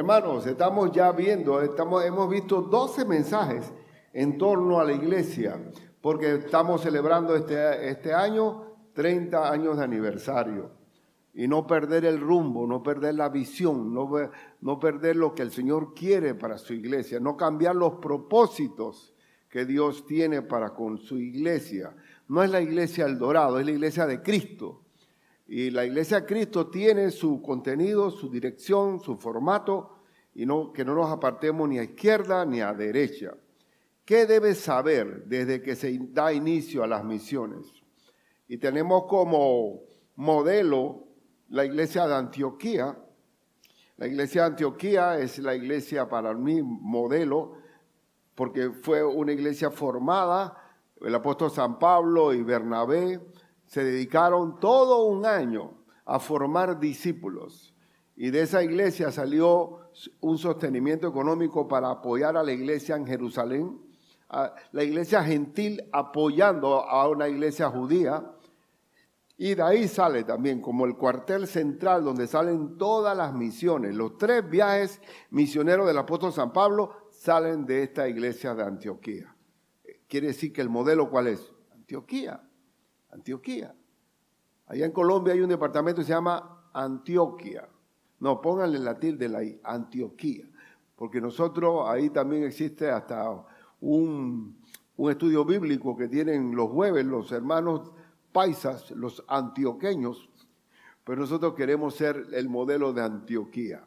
Hermanos, estamos ya viendo, hemos visto 12 mensajes en torno a la iglesia, porque estamos celebrando este año 30 años de aniversario. Y no perder el rumbo, no perder la visión, no perder lo que el Señor quiere para su iglesia, no cambiar los propósitos que Dios tiene para con su iglesia. No es la iglesia El Dorado, es la iglesia de Cristo. Y la iglesia de Cristo tiene su contenido, su dirección, su formato, y que no nos apartemos ni a izquierda ni a derecha. ¿Qué debes saber desde que se da inicio a las misiones? Y tenemos como modelo la iglesia de Antioquía. La iglesia de Antioquía es la iglesia para mí modelo, porque fue una iglesia formada, el apóstol San Pablo y Bernabé se dedicaron todo un año a formar discípulos. Y de esa iglesia salió un sostenimiento económico para apoyar a la iglesia en Jerusalén, a la iglesia gentil apoyando a una iglesia judía. Y de ahí sale también como el cuartel central donde salen todas las misiones. Los 3 viajes misioneros del apóstol San Pablo salen de esta iglesia de Antioquía. Quiere decir que el modelo, ¿cuál es? Antioquía. Allá en Colombia hay un departamento que se llama Antioquia. No, pónganle la tilde de la I, Antioquía. Porque nosotros, ahí también existe hasta un estudio bíblico que tienen los jueves los hermanos paisas, los antioqueños, pero nosotros queremos ser el modelo de Antioquía,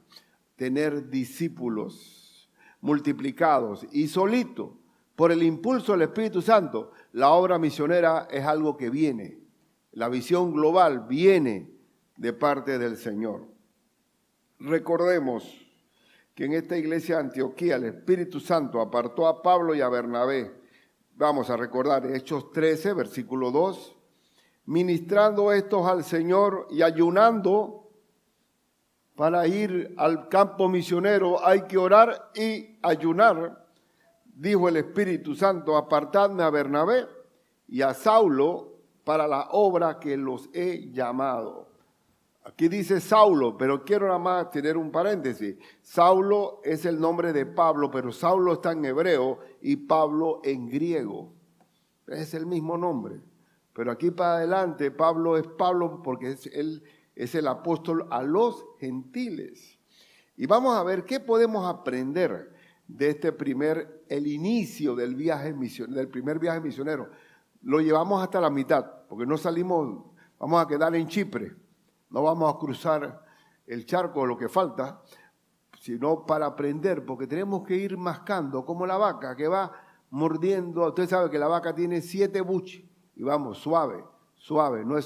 tener discípulos multiplicados y solito, por el impulso del Espíritu Santo, la obra misionera es algo que viene, la visión global viene de parte del Señor. Recordemos que en esta iglesia de Antioquía el Espíritu Santo apartó a Pablo y a Bernabé, vamos a recordar Hechos 13, versículo 2, ministrando estos al Señor y ayunando. Para ir al campo misionero hay que orar y ayunar. Dijo el Espíritu Santo, apartadme a Bernabé y a Saulo para la obra que los he llamado. Aquí dice Saulo, pero quiero nada más tener un paréntesis. Saulo es el nombre de Pablo, pero Saulo está en hebreo y Pablo en griego. Es el mismo nombre. Pero aquí para adelante Pablo es Pablo porque él es el apóstol a los gentiles. Y vamos a ver qué podemos aprender de el inicio del primer viaje misionero. Lo llevamos hasta la mitad, porque no salimos, vamos a quedar en Chipre. No vamos a cruzar el charco, lo que falta, sino para aprender, porque tenemos que ir mascando, como la vaca que va mordiendo. Usted sabe que la vaca tiene 7 buches. Y vamos, suave, no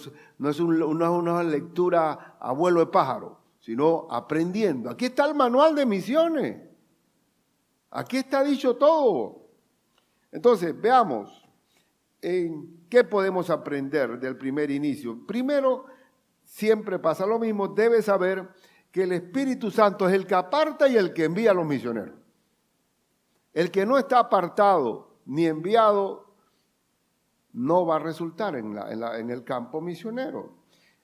es una lectura a vuelo de pájaro, sino aprendiendo. Aquí está el manual de misiones. Aquí está dicho todo. Entonces, veamos en qué podemos aprender del primer inicio. Primero, siempre pasa lo mismo, debes saber que el Espíritu Santo es el que aparta y el que envía a los misioneros. El que no está apartado ni enviado no va a resultar en el campo misionero.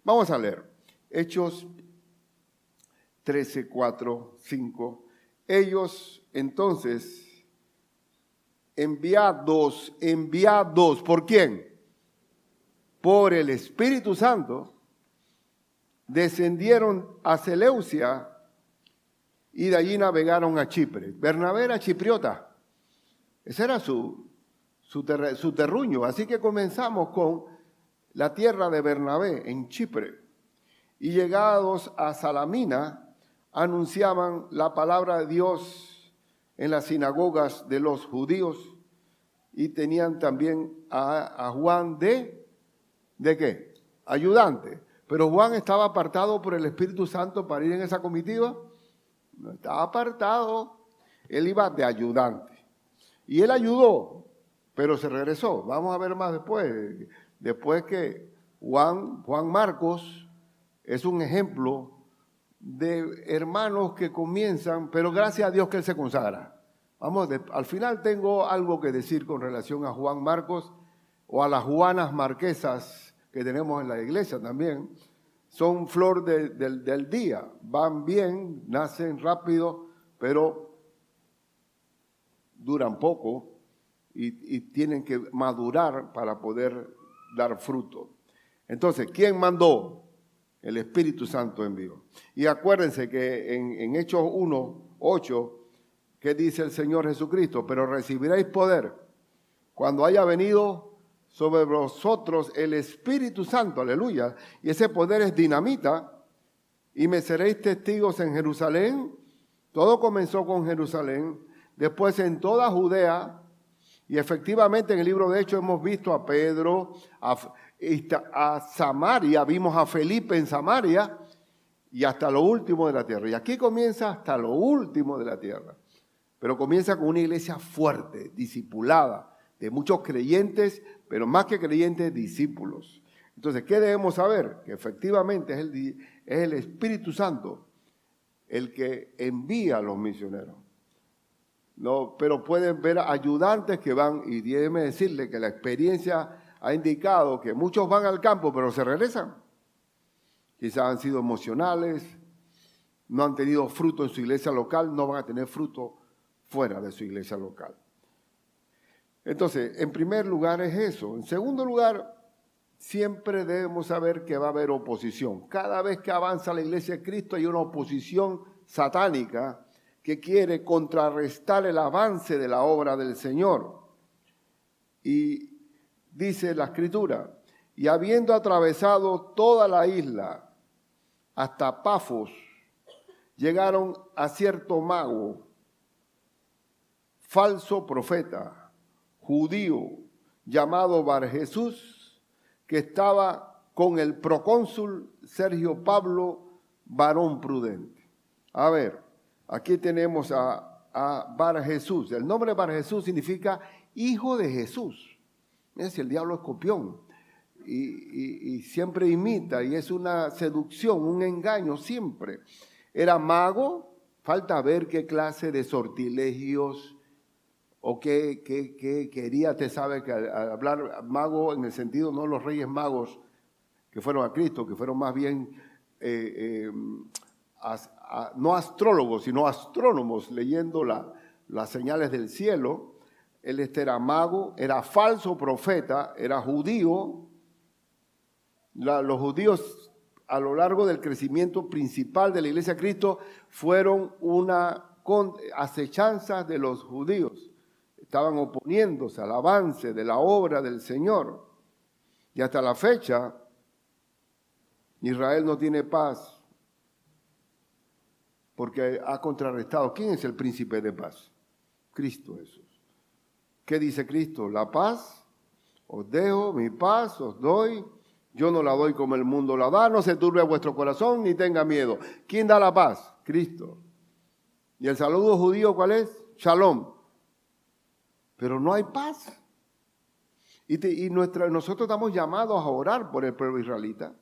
Vamos a leer Hechos 13, 4, 5. Ellos entonces enviados, ¿por quién? Por el Espíritu Santo, descendieron a Seleucia y de allí navegaron a Chipre. Bernabé era chipriota, ese era su terruño. Así que comenzamos con la tierra de Bernabé en Chipre. Y llegados a Salamina, anunciaban la palabra de Dios en las sinagogas de los judíos y tenían también a Juan ¿de qué? Ayudante. Pero Juan estaba apartado por el Espíritu Santo para ir en esa comitiva. No estaba apartado, él iba de ayudante. Y él ayudó, pero se regresó. Vamos a ver más después. Después que Juan Marcos es un ejemplo de hermanos que comienzan, pero gracias a Dios que él se consagra. Al final tengo algo que decir con relación a Juan Marcos o a las Juanas Marquesas que tenemos en la iglesia también. Son flor del día, van bien, nacen rápido, pero duran poco y tienen que madurar para poder dar fruto. Entonces, ¿quién mandó? El Espíritu Santo envió. Y acuérdense que en Hechos 1:8, ¿qué dice el Señor Jesucristo? Pero recibiréis poder cuando haya venido sobre vosotros el Espíritu Santo, aleluya. Y ese poder es dinamita. Y me seréis testigos en Jerusalén. Todo comenzó con Jerusalén. Después en toda Judea. Y efectivamente en el libro de Hechos hemos visto a Pedro, a Samaria, vimos a Felipe en Samaria y hasta lo último de la tierra. Y aquí comienza hasta lo último de la tierra. Pero comienza con una iglesia fuerte, discipulada, de muchos creyentes, pero más que creyentes, discípulos. Entonces, ¿qué debemos saber? Que efectivamente es el Espíritu Santo el que envía a los misioneros. No, pero pueden ver ayudantes que van, y déjeme decirle que la experiencia ha indicado que muchos van al campo, pero se regresan. Quizás han sido emocionales, no han tenido fruto en su iglesia local, no van a tener fruto fuera de su iglesia local. Entonces, en primer lugar es eso. En segundo lugar, siempre debemos saber que va a haber oposición. Cada vez que avanza la iglesia de Cristo hay una oposición satánica que quiere contrarrestar el avance de la obra del Señor. Y dice la Escritura, y habiendo atravesado toda la isla hasta Pafos, llegaron a cierto mago, falso profeta, judío, llamado Barjesús, que estaba con el procónsul Sergio Pablo, varón prudente. A ver, aquí tenemos a Barjesús. El nombre Barjesús significa hijo de Jesús. Es el diablo es copión y siempre imita y es una seducción, un engaño siempre. Era mago, falta ver qué clase de sortilegios o qué quería. Te sabe que al hablar mago en el sentido no los reyes magos que fueron a Cristo, que fueron más bien no astrólogos, sino astrónomos leyendo las señales del cielo. Él era mago, era falso profeta, era judío. Los judíos a lo largo del crecimiento principal de la Iglesia de Cristo fueron una acechanza de los judíos. Estaban oponiéndose al avance de la obra del Señor. Y hasta la fecha, Israel no tiene paz porque ha contrarrestado. ¿Quién es el príncipe de paz? Cristo Jesús. ¿Qué dice Cristo? La paz, os dejo, mi paz os doy. Yo no la doy como el mundo la da. No se turbe vuestro corazón ni tenga miedo. ¿Quién da la paz? Cristo. ¿Y el saludo judío cuál es? Shalom. Pero no hay paz. Y nosotros estamos llamados a orar por el pueblo israelita,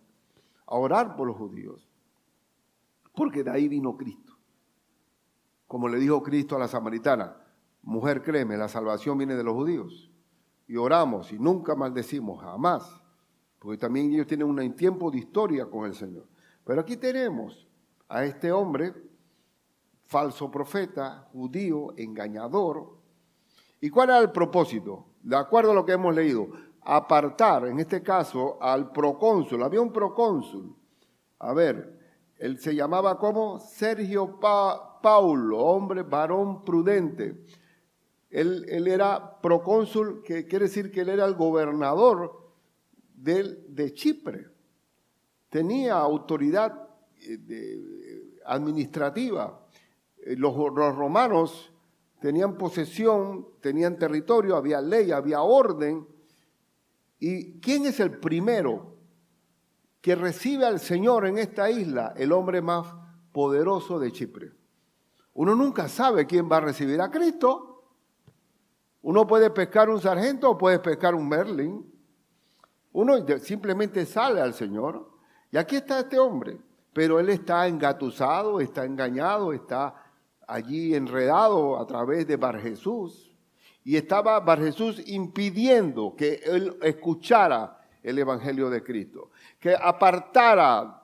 a orar por los judíos, porque de ahí vino Cristo. Como le dijo Cristo a la samaritana, mujer, créeme, la salvación viene de los judíos. Y oramos y nunca maldecimos, jamás, porque también ellos tienen un tiempo de historia con el Señor. Pero aquí tenemos a este hombre, falso profeta, judío, engañador. ¿Y cuál era el propósito? De acuerdo a lo que hemos leído, apartar, en este caso, al procónsul. Había un procónsul. A ver, él se llamaba como Sergio Paulo, hombre varón prudente. Él era procónsul, que quiere decir que él era el gobernador de Chipre. Tenía autoridad administrativa. Los romanos tenían posesión, tenían territorio, había ley, había orden. ¿Y quién es el primero que recibe al Señor en esta isla? El hombre más poderoso de Chipre. Uno nunca sabe quién va a recibir a Cristo. Uno puede pescar un sargento o puede pescar un merlin. Uno simplemente sale al Señor. Y aquí está este hombre. Pero él está engatusado, está engañado, está allí enredado a través de Barjesús. Y estaba Barjesús impidiendo que él escuchara el Evangelio de Cristo. Que apartara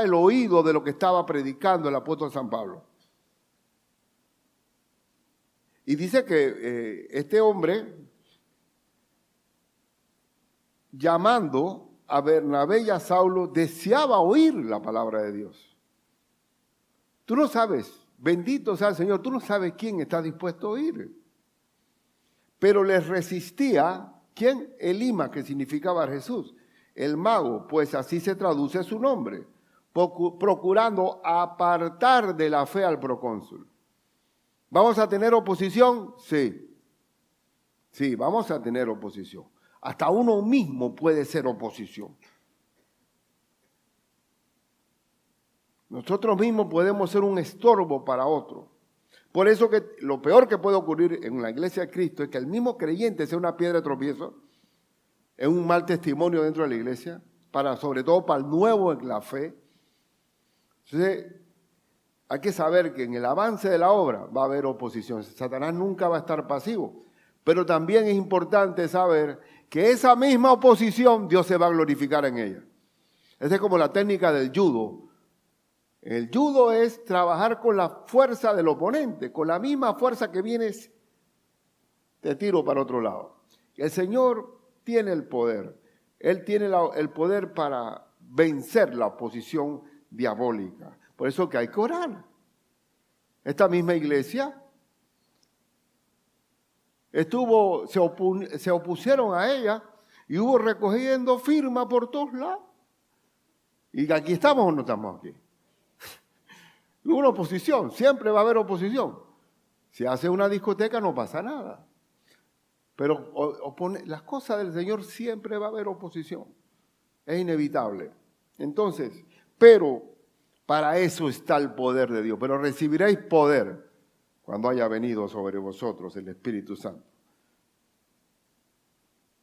el oído de lo que estaba predicando el apóstol San Pablo. Y dice que este hombre, llamando a Bernabé y a Saulo, deseaba oír la palabra de Dios. Tú no sabes, bendito sea el Señor, tú no sabes quién está dispuesto a oír. Pero les resistía, ¿quién? Elima, que significaba Jesús, el mago, pues así se traduce su nombre, procurando apartar de la fe al procónsul. ¿Vamos a tener oposición? Sí. Sí, vamos a tener oposición. Hasta uno mismo puede ser oposición. Nosotros mismos podemos ser un estorbo para otro. Por eso que lo peor que puede ocurrir en la iglesia de Cristo es que el mismo creyente sea una piedra de tropiezo, es un mal testimonio dentro de la iglesia, sobre todo para el nuevo en la fe. Entonces, hay que saber que en el avance de la obra va a haber oposición. Satanás nunca va a estar pasivo. Pero también es importante saber que esa misma oposición Dios se va a glorificar en ella. Esa es como la técnica del judo. El judo es trabajar con la fuerza del oponente, con la misma fuerza que vienes, te tiro para otro lado. El Señor tiene el poder. Él tiene el poder para vencer la oposición diabólica. Por eso que hay que orar. Esta misma iglesia se opusieron a ella y hubo recogiendo firmas por todos lados. ¿Y aquí estamos o no estamos aquí? Hubo una oposición, siempre va a haber oposición. Si hace una discoteca no pasa nada. Pero las cosas del Señor siempre va a haber oposición. Es inevitable. Entonces, pero para eso está el poder de Dios. Pero recibiréis poder cuando haya venido sobre vosotros el Espíritu Santo.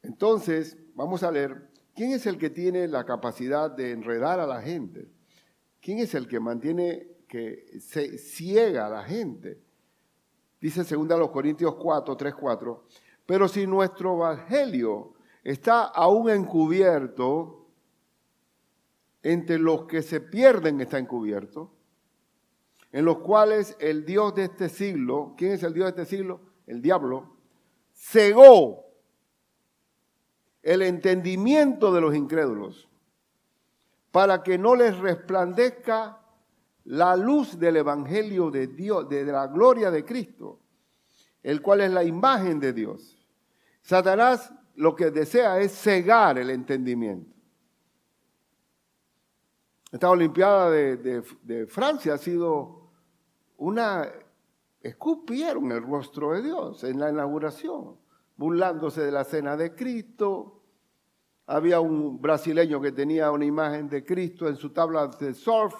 Entonces, vamos a leer, ¿quién es el que tiene la capacidad de enredar a la gente? ¿Quién es el que mantiene, que se ciega a la gente? Dice 2 Corintios 4, 3, 4, pero si nuestro evangelio está aún encubierto, entre los que se pierden está encubierto, en los cuales el Dios de este siglo, ¿quién es el Dios de este siglo? El diablo, cegó el entendimiento de los incrédulos para que no les resplandezca la luz del evangelio de Dios, de la gloria de Cristo, el cual es la imagen de Dios. Satanás lo que desea es cegar el entendimiento. Esta Olimpiada de Francia ha sido escupieron el rostro de Dios en la inauguración, burlándose de la cena de Cristo. Había un brasileño que tenía una imagen de Cristo en su tabla de surf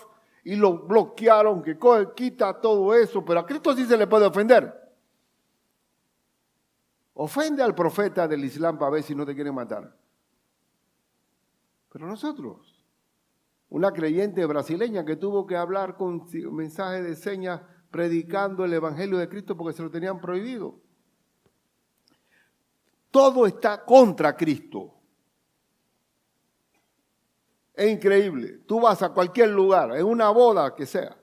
y lo bloquearon, que quita todo eso, pero a Cristo sí se le puede ofender. Ofende al profeta del Islam para ver si no te quieren matar. Pero nosotros, una creyente brasileña que tuvo que hablar con mensaje de señas predicando el evangelio de Cristo porque se lo tenían prohibido. Todo está contra Cristo. Es increíble. Tú vas a cualquier lugar, en una boda que sea.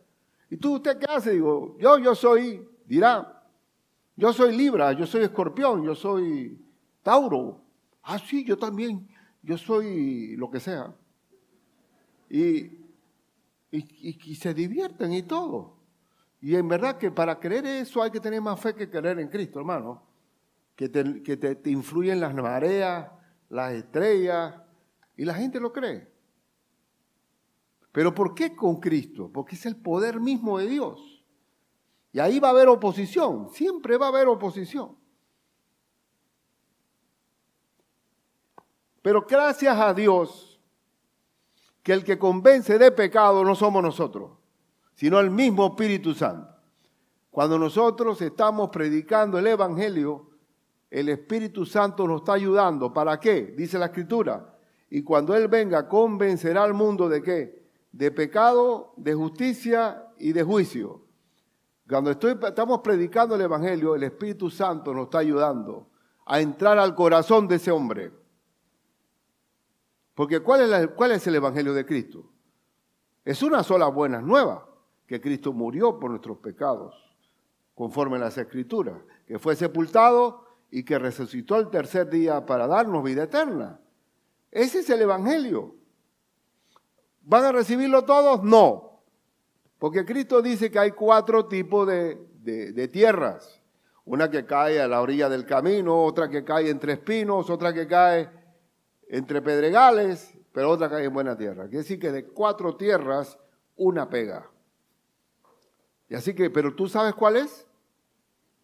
¿Y usted qué hace? Digo, yo soy, dirá, yo soy Libra, yo soy Escorpión, yo soy Tauro. Ah, sí, yo también, yo soy lo que sea. Y se divierten y todo. Y en verdad que para creer eso hay que tener más fe que creer en Cristo, hermano. Que te influyen las mareas, las estrellas, y la gente lo cree. ¿Pero por qué con Cristo? Porque es el poder mismo de Dios. Y ahí va a haber oposición, siempre va a haber oposición. Pero gracias a Dios, que el que convence de pecado no somos nosotros, sino el mismo Espíritu Santo. Cuando nosotros estamos predicando el Evangelio, el Espíritu Santo nos está ayudando. ¿Para qué? Dice la Escritura. Y cuando Él venga, convencerá al mundo ¿de qué? De pecado, de justicia y de juicio. Cuando estamos predicando el Evangelio, el Espíritu Santo nos está ayudando a entrar al corazón de ese hombre. Porque ¿cuál es el Evangelio de Cristo? Es una sola buena nueva, que Cristo murió por nuestros pecados, conforme a las Escrituras, que fue sepultado y que resucitó al tercer día para darnos vida eterna. Ese es el Evangelio. ¿Van a recibirlo todos? No. Porque Cristo dice que hay 4 tipos de tierras. Una que cae a la orilla del camino, otra que cae entre espinos, otra que cae entre pedregales, pero otra cae en buena tierra. Quiere decir que de 4 tierras, una pega. Y así que, ¿pero tú sabes cuál es?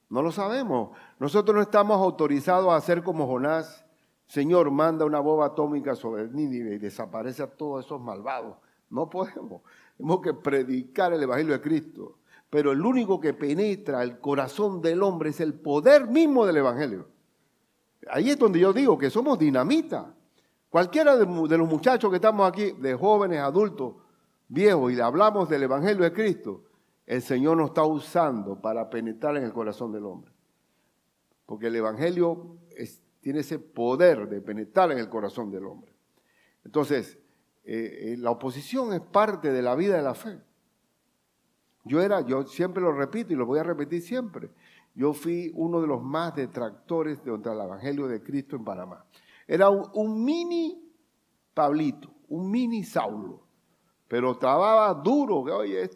No lo sabemos. Nosotros no estamos autorizados a hacer como Jonás. Señor, manda una bomba atómica sobre Nínive y desaparece a todos esos malvados. No podemos. Tenemos que predicar el Evangelio de Cristo. Pero el único que penetra el corazón del hombre es el poder mismo del Evangelio. Ahí es donde yo digo que somos dinamita. Cualquiera de los muchachos que estamos aquí, de jóvenes, adultos, viejos, y le hablamos del Evangelio de Cristo, el Señor nos está usando para penetrar en el corazón del hombre. Porque el Evangelio tiene ese poder de penetrar en el corazón del hombre. Entonces, la oposición es parte de la vida de la fe. Yo siempre lo repito y lo voy a repetir siempre. Yo fui uno de los más detractores contra el Evangelio de Cristo en Panamá. Era un mini Pablito, un mini Saulo. Pero trababa duro. Oye,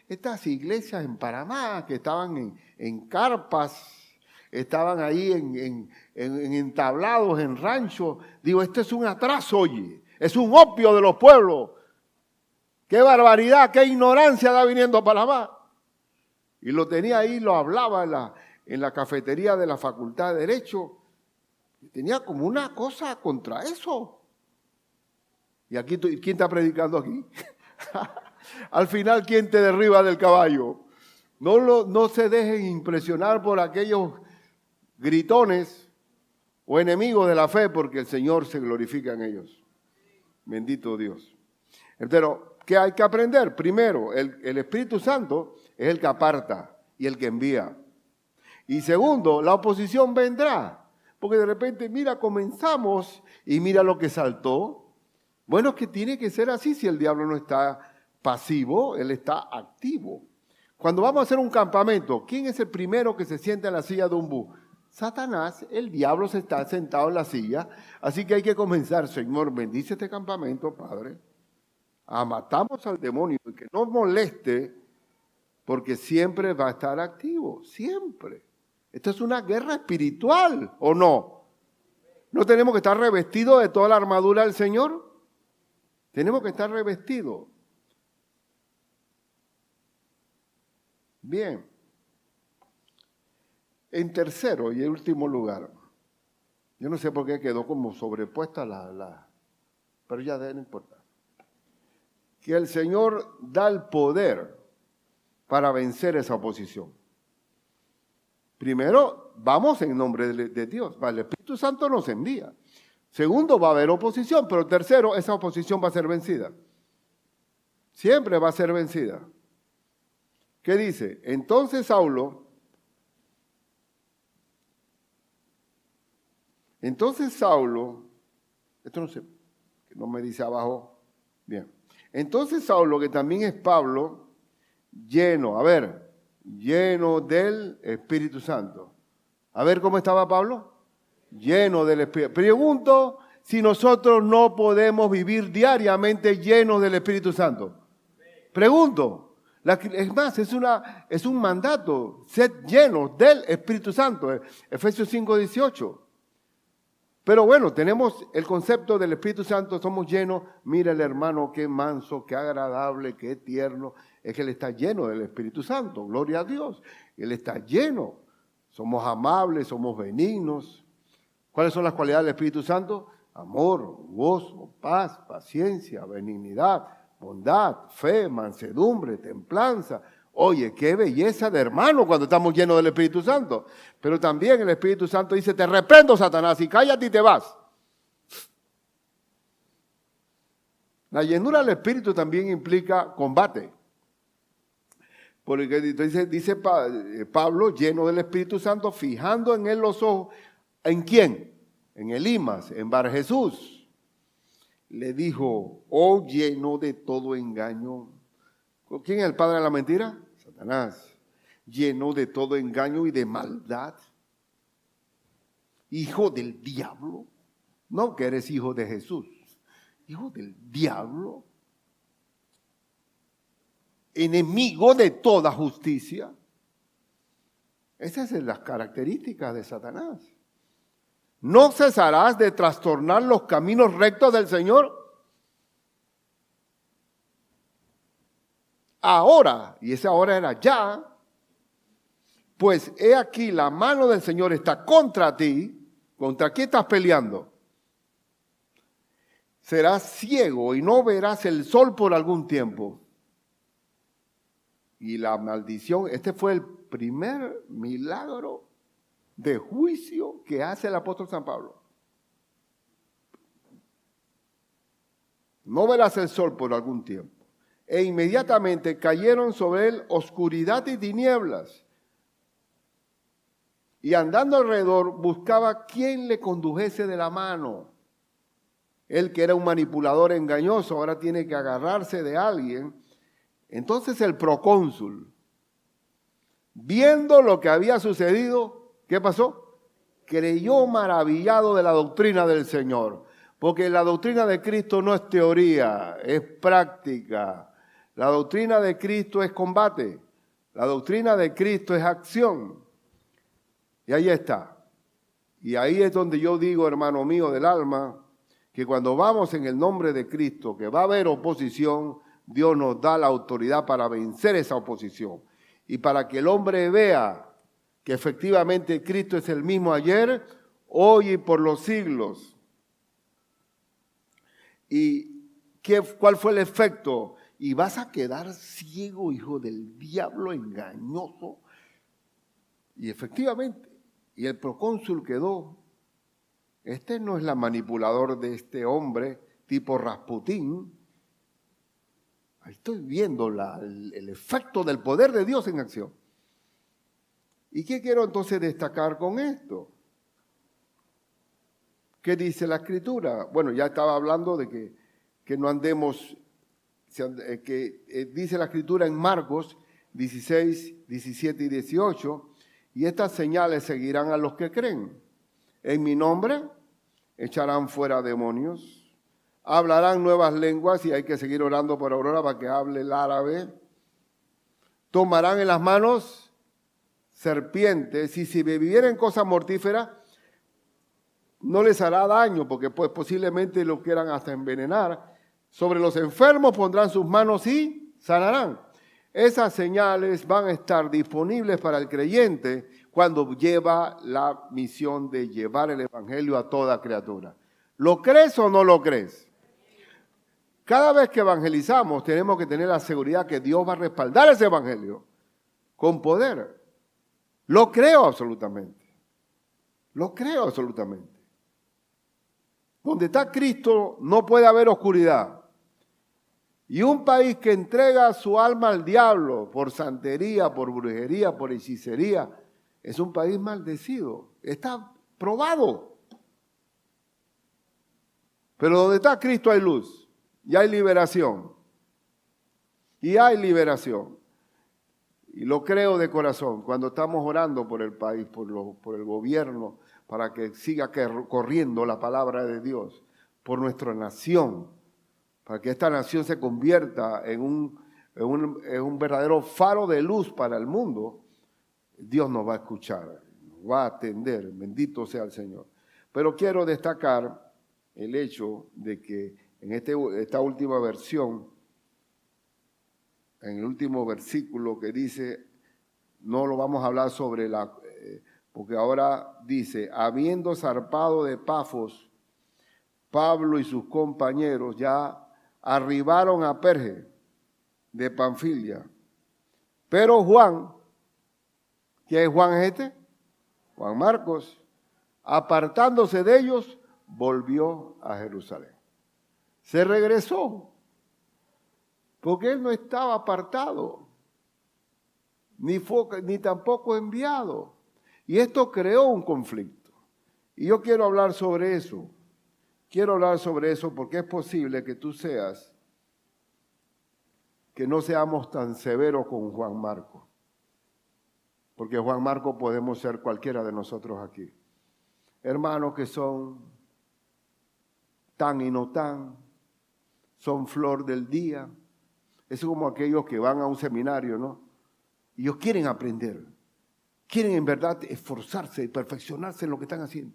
estas iglesias en Panamá que estaban en carpas, estaban ahí en entablados, en ranchos. Digo, este es un atraso, oye. Es un opio de los pueblos. ¡Qué barbaridad, qué ignorancia da viniendo a Panamá! Y lo tenía ahí, lo hablaba en la cafetería de la Facultad de Derecho. Tenía como una cosa contra eso. ¿Y aquí quién está predicando aquí? Al final, ¿quién te derriba del caballo? No se dejen impresionar por aquellos gritones o enemigos de la fe, porque el Señor se glorifica en ellos. Bendito Dios. Pero, ¿qué hay que aprender? Primero, el Espíritu Santo es el que aparta y el que envía. Y segundo, la oposición vendrá. Porque de repente, mira, comenzamos y mira lo que saltó. Bueno, es que tiene que ser así si el diablo no está pasivo, él está activo. Cuando vamos a hacer un campamento, ¿quién es el primero que se sienta en la silla de un bus? Satanás, el diablo se está sentado en la silla. Así que hay que comenzar, Señor, bendice este campamento, Padre. Matamos al demonio y que no moleste, porque siempre va a estar activo, siempre. Esto es una guerra espiritual, ¿o no? ¿No tenemos que estar revestidos de toda la armadura del Señor? Tenemos que estar revestidos. Bien. En tercero y último lugar, yo no sé por qué quedó como sobrepuesta pero ya no importa. Que el Señor da el poder para vencer esa oposición. Primero, vamos en nombre de Dios. El Espíritu Santo nos envía. Segundo, va a haber oposición. Pero tercero, esa oposición va a ser vencida. Siempre va a ser vencida. ¿Qué dice? Entonces Saulo, esto no sé, no me dice abajo, bien. Entonces Saulo, que también es Pablo, lleno del Espíritu Santo. A ver cómo estaba Pablo. Lleno del Espíritu. Pregunto si nosotros no podemos vivir diariamente llenos del Espíritu Santo. Pregunto. Es más, es un mandato. Sed llenos del Espíritu Santo. Efesios 5:18. Pero bueno, tenemos el concepto del Espíritu Santo, somos llenos. Mira el hermano, qué manso, qué agradable, qué tierno. Es que él está lleno del Espíritu Santo, gloria a Dios. Él está lleno. Somos amables, somos benignos. ¿Cuáles son las cualidades del Espíritu Santo? Amor, gozo, paz, paciencia, benignidad, bondad, fe, mansedumbre, templanza. Oye, qué belleza de hermano cuando estamos llenos del Espíritu Santo. Pero también el Espíritu Santo dice, te reprendo, Satanás, y cállate y te vas. La llenura del Espíritu también implica combate. Porque dice Pablo, lleno del Espíritu Santo, fijando en él los ojos. ¿En quién? En Elimas, en Bar Jesús. Le dijo, oh lleno de todo engaño. ¿Quién es el padre de la mentira? Satanás. lleno de todo engaño y de maldad, hijo del diablo, no que eres hijo de Jesús, hijo del diablo, enemigo de toda justicia. Esas son las características de Satanás. ¿No cesarás de trastornar los caminos rectos del Señor? Ahora, y esa hora era ya, pues he aquí la mano del Señor está contra ti. ¿Contra quién estás peleando? Serás ciego y no verás el sol por algún tiempo. Y la maldición, este fue el primer milagro de juicio que hace el apóstol San Pablo. No verás el sol por algún tiempo. E inmediatamente cayeron sobre él oscuridad y tinieblas. Y andando alrededor buscaba quién le condujese de la mano. Él que era un manipulador engañoso, ahora tiene que agarrarse de alguien. Entonces el procónsul, viendo lo que había sucedido, ¿qué pasó? Creyó maravillado de la doctrina del Señor. Porque la doctrina de Cristo no es teoría, es práctica. La doctrina de Cristo es combate. La doctrina de Cristo es acción. Y ahí está. Y ahí es donde yo digo, hermano mío del alma, que cuando vamos en el nombre de Cristo, que va a haber oposición, Dios nos da la autoridad para vencer esa oposición. Y para que el hombre vea que efectivamente Cristo es el mismo ayer, hoy y por los siglos. ¿Y cuál fue el efecto? Y vas a quedar ciego, hijo del diablo engañoso. Y efectivamente, y el procónsul quedó. Este no es el manipulador de este hombre, tipo Rasputín. Ahí estoy viendo el efecto del poder de Dios en acción. ¿Y qué quiero entonces destacar con esto? ¿Qué dice la Escritura? Bueno, ya estaba hablando de que no andemos, dice la Escritura en Marcos 16, 17 y 18, y estas señales seguirán a los que creen. En mi nombre echarán fuera demonios, hablarán nuevas lenguas, y hay que seguir orando por Aurora para que hable el árabe. Tomarán en las manos serpientes, y si bebieren cosas mortíferas, no les hará daño, porque pues posiblemente lo quieran hasta envenenar. Sobre los enfermos pondrán sus manos y sanarán. Esas señales van a estar disponibles para el creyente cuando lleva la misión de llevar el evangelio a toda criatura. ¿Lo crees o no lo crees? Cada vez que evangelizamos tenemos que tener la seguridad que Dios va a respaldar ese evangelio con poder. Lo creo absolutamente. Lo creo absolutamente. Donde está Cristo no puede haber oscuridad. Y un país que entrega su alma al diablo por santería, por brujería, por hechicería, es un país maldecido. Está probado. Pero donde está Cristo hay luz y hay liberación. Y hay liberación. Y lo creo de corazón. Cuando estamos orando por el país, por el gobierno, para que siga corriendo la palabra de Dios, por nuestra nación, para que esta nación se convierta en un verdadero faro de luz para el mundo, Dios nos va a escuchar, nos va a atender, bendito sea el Señor. Pero quiero destacar el hecho de que en esta última versión, en el último versículo que dice, no lo vamos a hablar sobre porque ahora dice, habiendo zarpado de Pafos, Pablo y sus compañeros ya arribaron a Perge de Panfilia. Pero Juan, ¿quién es Juan este? Juan Marcos, apartándose de ellos, volvió a Jerusalén. Se regresó, porque él no estaba apartado, ni tampoco enviado. Y esto creó un conflicto. Y yo quiero hablar sobre eso. Quiero hablar sobre eso porque es posible que que no seamos tan severos con Juan Marcos. Porque Juan Marcos podemos ser cualquiera de nosotros aquí. Hermanos que son tan y no tan, son flor del día. Es como aquellos que van a un seminario, ¿no? Y ellos quieren aprender. Quieren en verdad esforzarse y perfeccionarse en lo que están haciendo.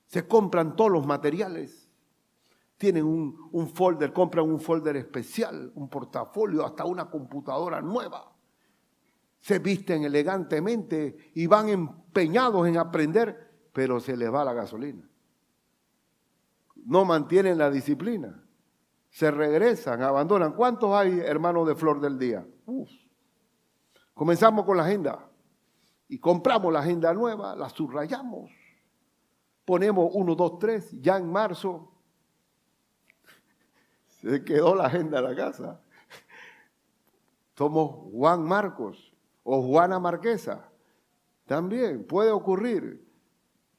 Se compran todos los materiales. Tienen un folder, compran un folder especial, un portafolio, hasta una computadora nueva. Se visten elegantemente y van empeñados en aprender, pero se les va la gasolina. No mantienen la disciplina. Se regresan, abandonan. ¿Cuántos hay, hermanos de flor del día? Comenzamos con la agenda y compramos la agenda nueva, la subrayamos. Ponemos 1, 2, 3, ya en marzo se quedó la agenda en la casa. Somos Juan Marcos o Juana Marquesa. También puede ocurrir,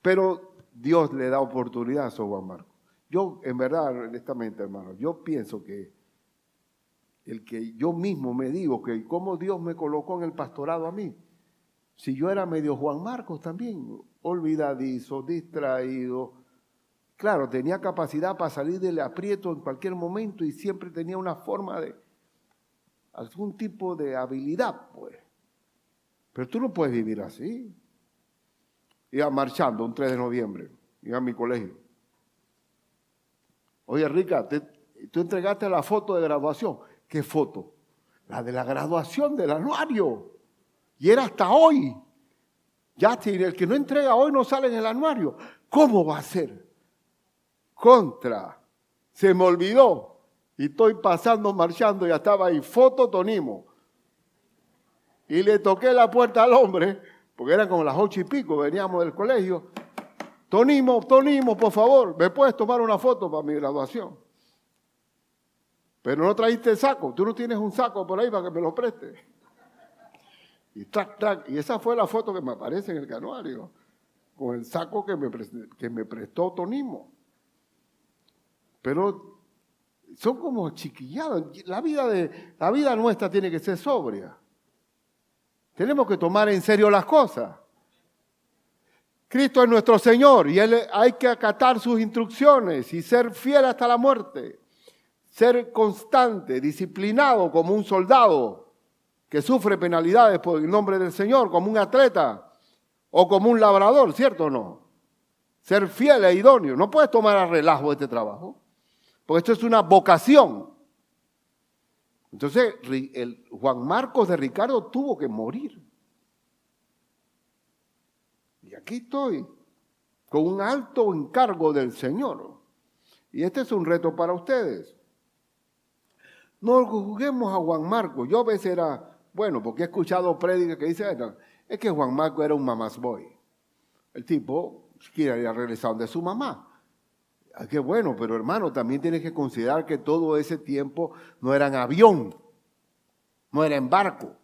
pero Dios le da oportunidad a esos Juan Marcos. Yo, en verdad, honestamente, hermano, yo pienso que el que yo mismo me digo que cómo Dios me colocó en el pastorado a mí, si yo era medio Juan Marcos también, olvidadizo, distraído, claro, tenía capacidad para salir del aprieto en cualquier momento y siempre tenía una forma de, algún tipo de habilidad, pues. Pero tú no puedes vivir así. Iba marchando un 3 de noviembre, iba a mi colegio. Oye, Rica, tú entregaste la foto de graduación. ¿Qué foto? La de la graduación del anuario. Y era hasta hoy. Ya, si el que no entrega hoy no sale en el anuario. ¿Cómo va a ser? Contra. Se me olvidó. Y estoy pasando, marchando, ya estaba ahí, foto Tonimo. Y le toqué la puerta al hombre, porque eran como las 8:00, veníamos del colegio. Tonimo, por favor, ¿me puedes tomar una foto para mi graduación? Pero no trajiste el saco, tú no tienes un saco por ahí para que me lo preste. Y trac, y esa fue la foto que me aparece en el anuario, con el saco que me prestó Tonimo. Pero son como chiquillados. La vida nuestra tiene que ser sobria. Tenemos que tomar en serio las cosas. Cristo es nuestro Señor y hay que acatar sus instrucciones y ser fiel hasta la muerte. Ser constante, disciplinado como un soldado que sufre penalidades por el nombre del Señor, como un atleta o como un labrador, ¿cierto o no? Ser fiel e idóneo. No puedes tomar a relajo este trabajo, porque esto es una vocación. Entonces, el Juan Marcos de Ricardo tuvo que morir. Y aquí estoy, con un alto encargo del Señor. Y este es un reto para ustedes. No juzguemos a Juan Marcos. Yo a veces era, bueno, porque he escuchado prédicas que dicen, es que Juan Marcos era un mamás boy. El tipo quería regresar de su mamá. Qué bueno, pero hermano, también tienes que considerar que todo ese tiempo no era en avión, no era en barco.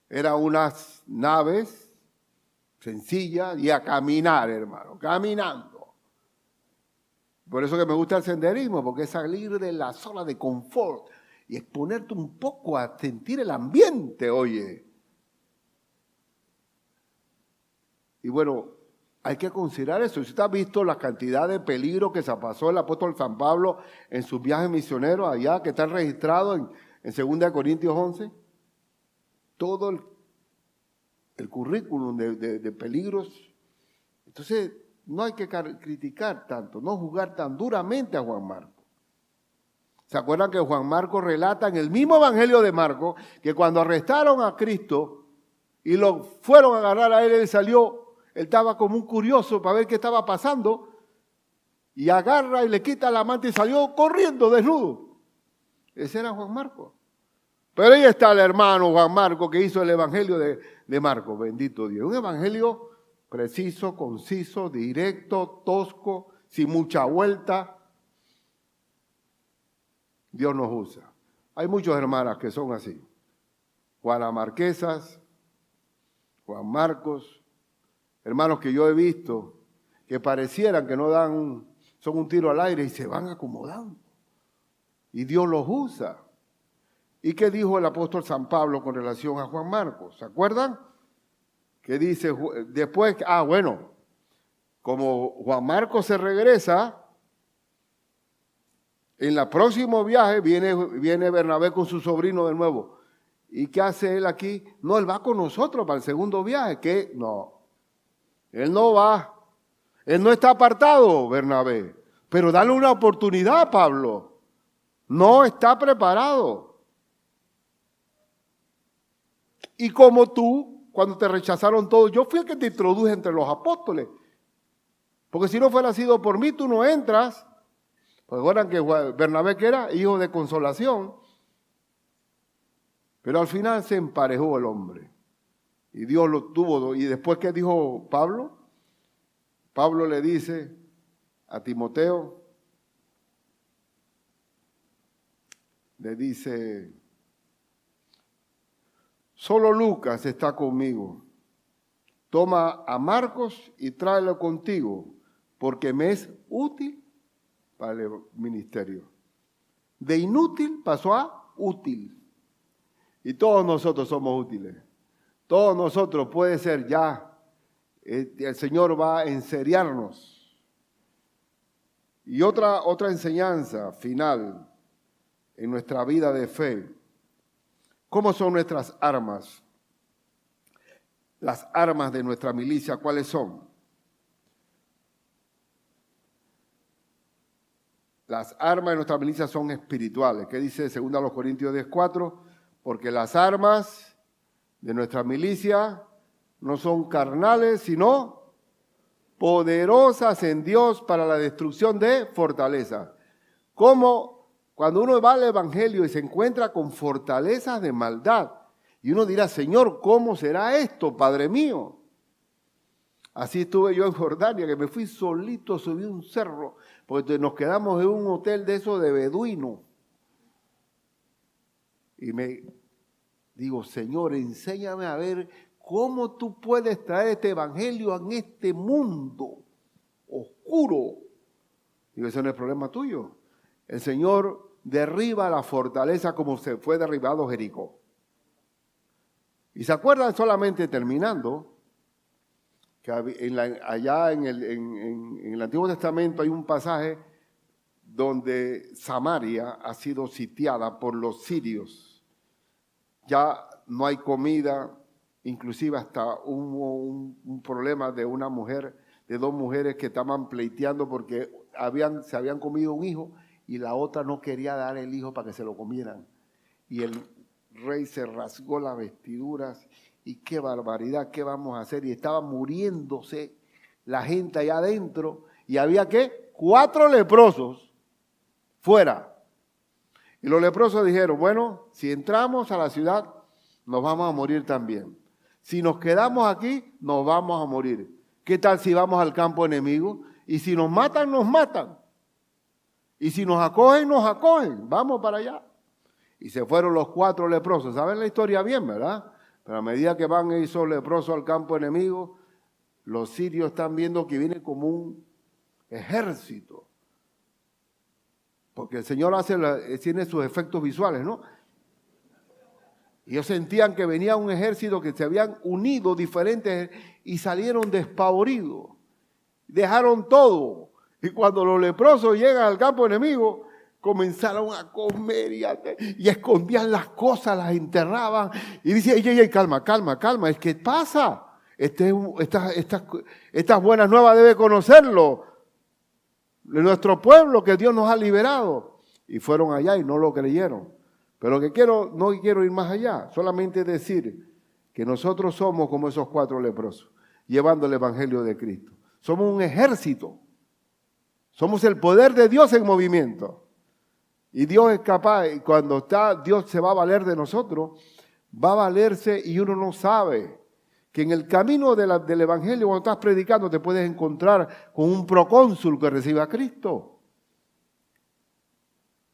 Eran unas naves sencillas y a caminar, hermano, caminando. Por eso que me gusta el senderismo, porque es salir de la zona de confort y exponerte un poco a sentir el ambiente, oye. Y bueno, hay que considerar eso. Si usted ha visto la cantidad de peligro que se pasó el apóstol San Pablo en sus viajes misioneros allá, que están registrados en 2 Corintios 11, todo el currículum de peligros. Entonces, no hay que criticar tanto, no juzgar tan duramente a Juan Marcos. ¿Se acuerdan que Juan Marcos relata en el mismo Evangelio de Marcos que cuando arrestaron a Cristo y lo fueron a agarrar a él, él estaba como un curioso para ver qué estaba pasando y agarra y le quita la manta y salió corriendo desnudo? Ese era Juan Marcos. Pero ahí está el hermano Juan Marcos que hizo el Evangelio de Marcos, bendito Dios. Un evangelio preciso, conciso, directo, tosco, sin mucha vuelta. Dios nos usa. Hay muchas hermanas que son así. Juana Marquesas, Juan Marcos, hermanos que yo he visto que parecieran que no son un tiro al aire y se van acomodando. Y Dios los usa. ¿Y qué dijo el apóstol San Pablo con relación a Juan Marcos? ¿Se acuerdan? que dice, después, bueno, como Juan Marcos se regresa, en el próximo viaje viene Bernabé con su sobrino de nuevo. ¿Y qué hace él aquí? No, él va con nosotros para el segundo viaje. ¿Qué? No, él no va. Él no está apartado, Bernabé. Pero dale una oportunidad, Pablo. No está preparado. Y como tú, cuando te rechazaron todos, yo fui el que te introduje entre los apóstoles. Porque si no fuera sido por mí, tú no entras. Pues recuerdan que Bernabé, que era hijo de consolación. Pero al final se emparejó el hombre. Y Dios lo tuvo. Y después, ¿qué dijo Pablo? Pablo le dice a Timoteo, le dice, solo Lucas está conmigo. Toma a Marcos y tráelo contigo, porque me es útil para el ministerio. De inútil pasó a útil. Y todos nosotros somos útiles. Todos nosotros puede ser ya. El Señor va a enseriarnos. Y otra enseñanza final en nuestra vida de fe. ¿Cómo son nuestras armas? Las armas de nuestra milicia, ¿cuáles son? Las armas de nuestra milicia son espirituales. ¿Qué dice 2 Corintios 10:4? Porque las armas de nuestra milicia no son carnales, sino poderosas en Dios para la destrucción de fortalezas. Como cuando uno va al Evangelio y se encuentra con fortalezas de maldad, y uno dirá, Señor, ¿cómo será esto, Padre mío? Así estuve yo en Jordania, que me fui solito, subí un cerro, porque nos quedamos en un hotel de esos de beduino. Y me digo, Señor, enséñame a ver cómo tú puedes traer este evangelio en este mundo oscuro. Digo, ese no es problema tuyo. El Señor derriba la fortaleza como se fue derribado Jericó. Y se acuerdan, solamente terminando, que allá en el Antiguo Testamento hay un pasaje donde Samaria ha sido sitiada por los sirios. Ya no hay comida, inclusive hasta hubo un problema de una mujer, de dos mujeres que estaban pleiteando porque se habían comido un hijo y la otra no quería dar el hijo para que se lo comieran. Y el rey se rasgó las vestiduras y qué barbaridad, ¿qué vamos a hacer? Y estaba muriéndose la gente allá adentro y había ¿qué? 4 leprosos fuera. Y los leprosos dijeron, bueno, si entramos a la ciudad, nos vamos a morir también. Si nos quedamos aquí, nos vamos a morir. ¿Qué tal si vamos al campo enemigo? Y si nos matan, nos matan. Y si nos acogen, nos acogen. Vamos para allá. Y se fueron los 4 leprosos. ¿Saben la historia bien, verdad? Pero a medida que van esos leprosos al campo enemigo, los sirios están viendo que viene como un ejército. Porque el Señor tiene sus efectos visuales, ¿no? Y ellos sentían que venía un ejército que se habían unido diferentes y salieron despavoridos. Dejaron todo. Y cuando los leprosos llegan al campo enemigo, comenzaron a comer y escondían las cosas, las enterraban. Y dice, ey, calma, es que pasa. Estas buenas nuevas debe conocerlo. De nuestro pueblo que Dios nos ha liberado. Y fueron allá y no lo creyeron. Pero no quiero ir más allá, solamente decir que nosotros somos como esos 4 leprosos, llevando el evangelio de Cristo. Somos un ejército. Somos el poder de Dios en movimiento. Y Dios es capaz, y cuando Dios se va a valer de nosotros, va a valerse y uno no sabe que en el camino del evangelio, cuando estás predicando, te puedes encontrar con un procónsul que recibe a Cristo.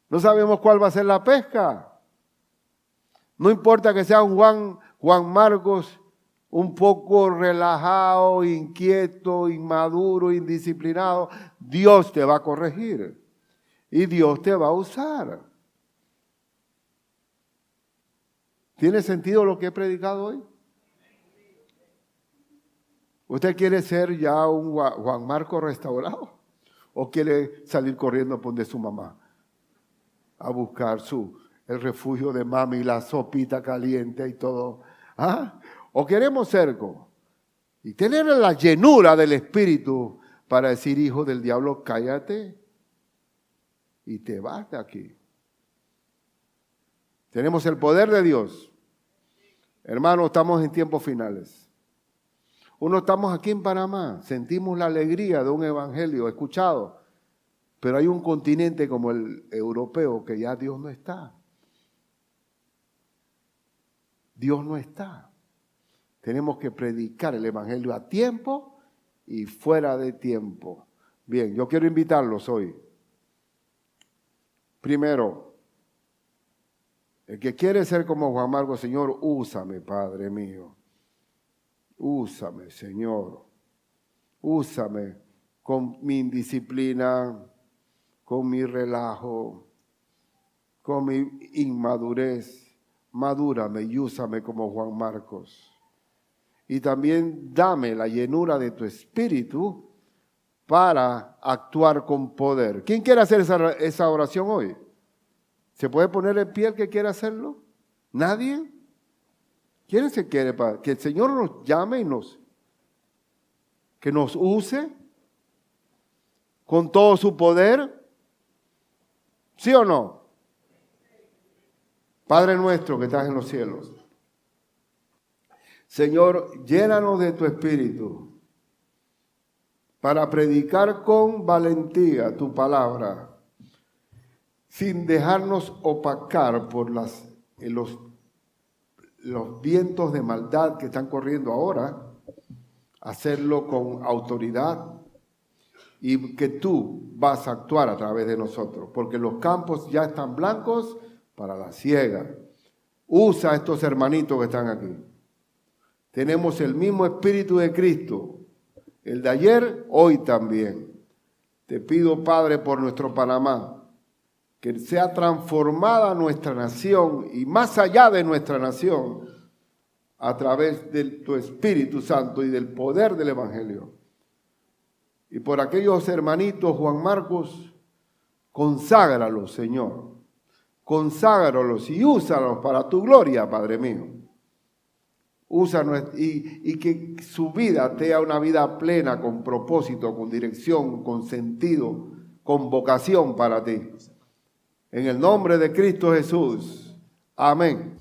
No sabemos cuál va a ser la pesca. No importa que sea un Juan Marcos un poco relajado, inquieto, inmaduro, indisciplinado, Dios te va a corregir y Dios te va a usar. ¿Tiene sentido lo que he predicado hoy? ¿Usted quiere ser ya un Juan Marcos restaurado? ¿O quiere salir corriendo por donde su mamá a buscar el refugio de mami, la sopita caliente y todo? ¿Ah? ¿O queremos ser y tener la llenura del Espíritu para decir, hijo del diablo, cállate y te vas de aquí? Tenemos el poder de Dios. Hermanos, estamos en tiempos finales. Estamos aquí en Panamá, sentimos la alegría de un evangelio escuchado, pero hay un continente como el europeo que ya Dios no está. Dios no está. Tenemos que predicar el evangelio a tiempo y fuera de tiempo. Bien, yo quiero invitarlos hoy. Primero, el que quiere ser como Juan Marcos, Señor, úsame, Padre mío. Úsame, Señor. Úsame con mi indisciplina, con mi relajo, con mi inmadurez. Madúrame y úsame como Juan Marcos. Y también dame la llenura de tu espíritu para actuar con poder. ¿Quién quiere hacer esa oración hoy? ¿Se puede poner en pie el que quiera hacerlo? ¿Nadie? ¿Quién se quiere? Que el Señor nos llame y que nos use con todo su poder. ¿Sí o no? Padre nuestro que estás en los cielos. Señor, llénanos de tu espíritu para predicar con valentía tu palabra, sin dejarnos opacar por los vientos de maldad que están corriendo ahora, hacerlo con autoridad y que tú vas a actuar a través de nosotros, porque los campos ya están blancos para la siega. Usa a estos hermanitos que están aquí. Tenemos el mismo espíritu de Cristo, el de ayer, hoy también. Te pido, Padre, por nuestro Panamá, que sea transformada nuestra nación y más allá de nuestra nación a través de tu Espíritu Santo y del poder del Evangelio. Y por aquellos hermanitos, Juan Marcos, conságralos, Señor. Conságralos y úsalos para tu gloria, Padre mío. Úsanos y que su vida sea una vida plena, con propósito, con dirección, con sentido, con vocación para ti. En el nombre de Cristo Jesús. Amén.